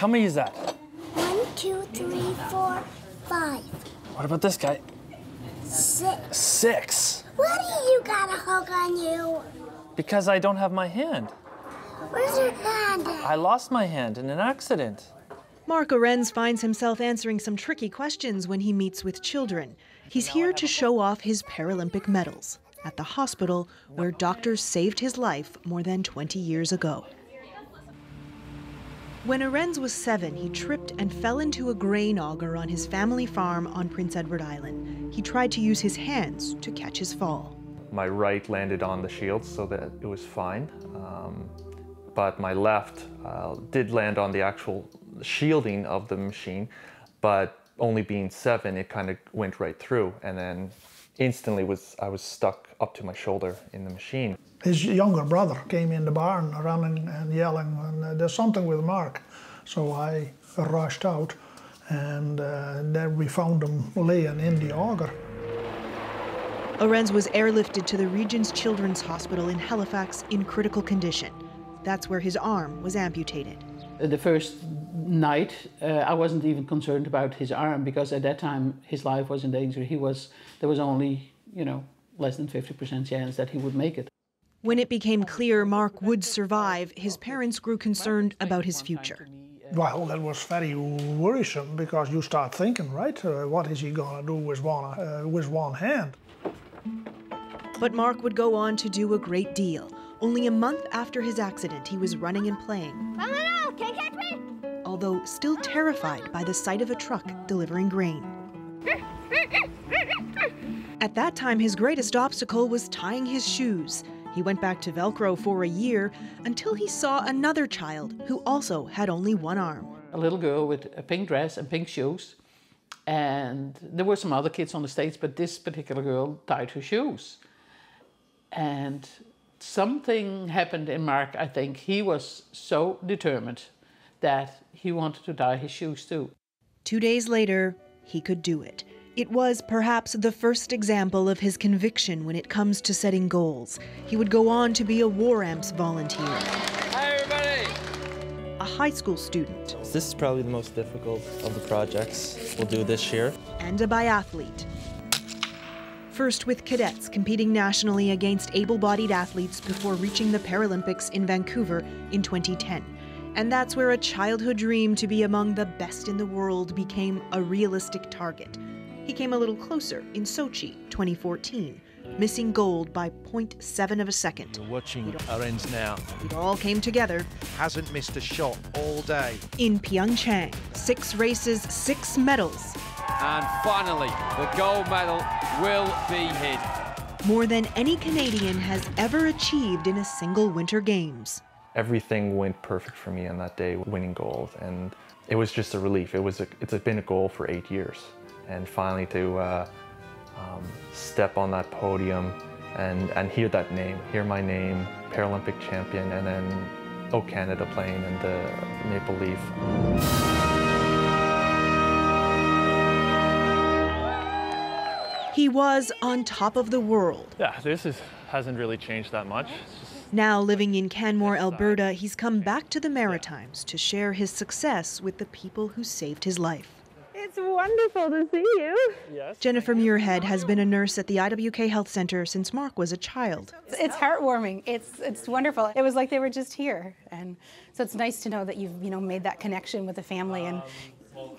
How many is that? 1, 2, 3, 4, 5. What about this guy? 6. 6. Why do you got a hook on you? Because I don't have my hand. Where's your hand at? I lost my hand in an accident. Mark Arendz finds himself answering some tricky questions when he meets with children. He's here to show off his Paralympic medals at the hospital where doctors saved his life more than 20 years ago. When Arendz was 7, he tripped and fell into a grain auger on his family farm on Prince Edward Island. He tried to use his hands to catch his fall. My right landed on the shield so that it was fine, but my left did land on the actual shielding of the machine, but only being 7, it kind of went right through, and then instantly I was stuck up to my shoulder in the machine. His younger brother came in the barn running and yelling, and there's something with Mark. So I rushed out, and then we found him laying in the auger. Arendz was airlifted to the region's children's hospital in Halifax in critical condition. That's where his arm was amputated. The first night, I wasn't even concerned about his arm because at that time his life was in danger. There was only, less than 50% chance that he would make it. When it became clear Mark would survive, his parents grew concerned about his future. Well, that was very worrisome because you start thinking, right? What is he gonna do with one hand? But Mark would go on to do a great deal. Only a month after his accident, he was running and playing. Can't catch me! Although still terrified by the sight of a truck delivering grain. At that time, his greatest obstacle was tying his shoes. He went back to Velcro for a year until he saw another child who also had only one arm. A little girl with a pink dress and pink shoes. And there were some other kids on the stage, but this particular girl tied her shoes. And something happened in Mark, I think. He was so determined that he wanted to tie his shoes too. 2 days later, he could do it. It was perhaps the first example of his conviction when it comes to setting goals. He would go on to be a War Amps volunteer. Hi, everybody! A high school student. This is probably the most difficult of the projects we'll do this year. And a biathlete. First with cadets competing nationally against able-bodied athletes before reaching the Paralympics in Vancouver in 2010. And that's where a childhood dream to be among the best in the world became a realistic target. He came a little closer in Sochi, 2014, missing gold by 0.7 of a second. We're watching Arendz now. It all came together. Hasn't missed a shot all day. In Pyeongchang, 6 races, 6 medals. And finally, the gold medal will be his. More than any Canadian has ever achieved in a single Winter Games. Everything went perfect for me on that day, winning gold, and it was just a relief. It's been a goal for 8 years. And finally to step on that podium and hear that name, hear my name, Paralympic champion, and then "Oh Canada" playing in the Maple Leaf. He was on top of the world. Yeah, hasn't really changed that much. Now living in Canmore, Alberta, he's come back to the Maritimes to share his success with the people who saved his life. It's wonderful to see you. Yes. Jennifer Muirhead has been a nurse at the IWK Health Centre since Mark was a child. It's heartwarming. It's wonderful. It was like they were just here, and so it's nice to know that you've made that connection with the family, and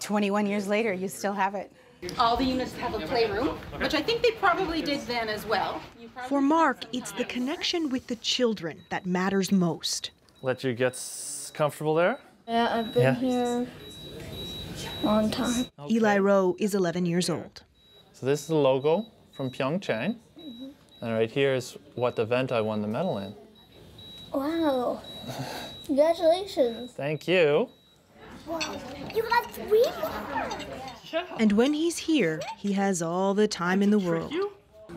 21 years later you still have it. All the units have a playroom, which I think they probably did then as well. For Mark, it's the connection with the children that matters most. Let you get comfortable there? Yeah, I've been here a long time. Okay. Eli Rowe is 11 years old. So this is the logo from Pyeongchang. And right here is what event I won the medal in. Wow. Congratulations. Thank you. Wow. You got 3 more. And when he's here, he has all the time in the world.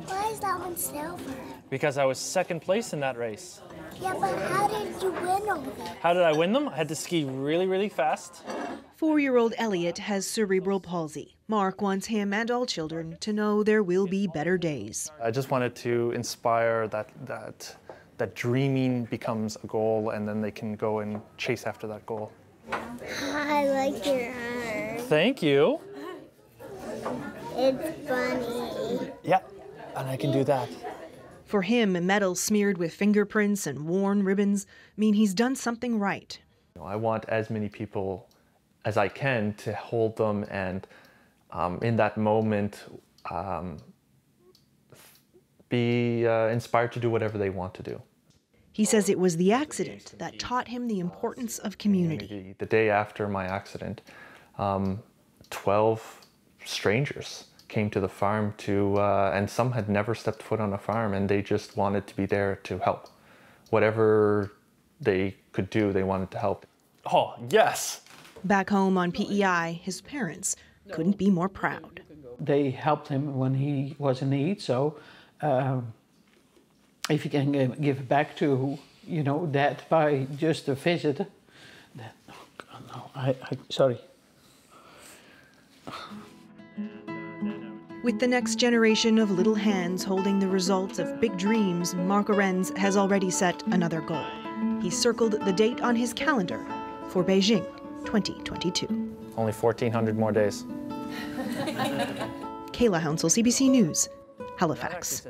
Why is that one silver? Because I was second place in that race. Yeah, but how did you win all that? How did I win them? I had to ski really, really fast. 4-year-old Elliot has cerebral palsy. Mark wants him and all children to know there will be better days. I just wanted to inspire that dreaming becomes a goal, and then they can go and chase after that goal. Hi. I like your arm. Thank you. It's funny. Yeah, and I can do that. For him, medals smeared with fingerprints and worn ribbons mean he's done something right. I want as many people as I can to hold them and in that moment be inspired to do whatever they want to do. He says it was the accident that taught him the importance of community. The day after my accident, 12 strangers came to the farm and some had never stepped foot on a farm, and they just wanted to be there to help. Whatever they could do, they wanted to help. Oh, yes! Back home on PEI, his parents couldn't be more proud. They helped him when he was in need, so if you can give back to, that by just a visit, then, oh God, no, sorry. With the next generation of little hands holding the results of big dreams, Mark Arendz has already set another goal. He circled the date on his calendar for Beijing 2022. Only 1,400 more days. Kayla Hounsell, CBC News, Halifax.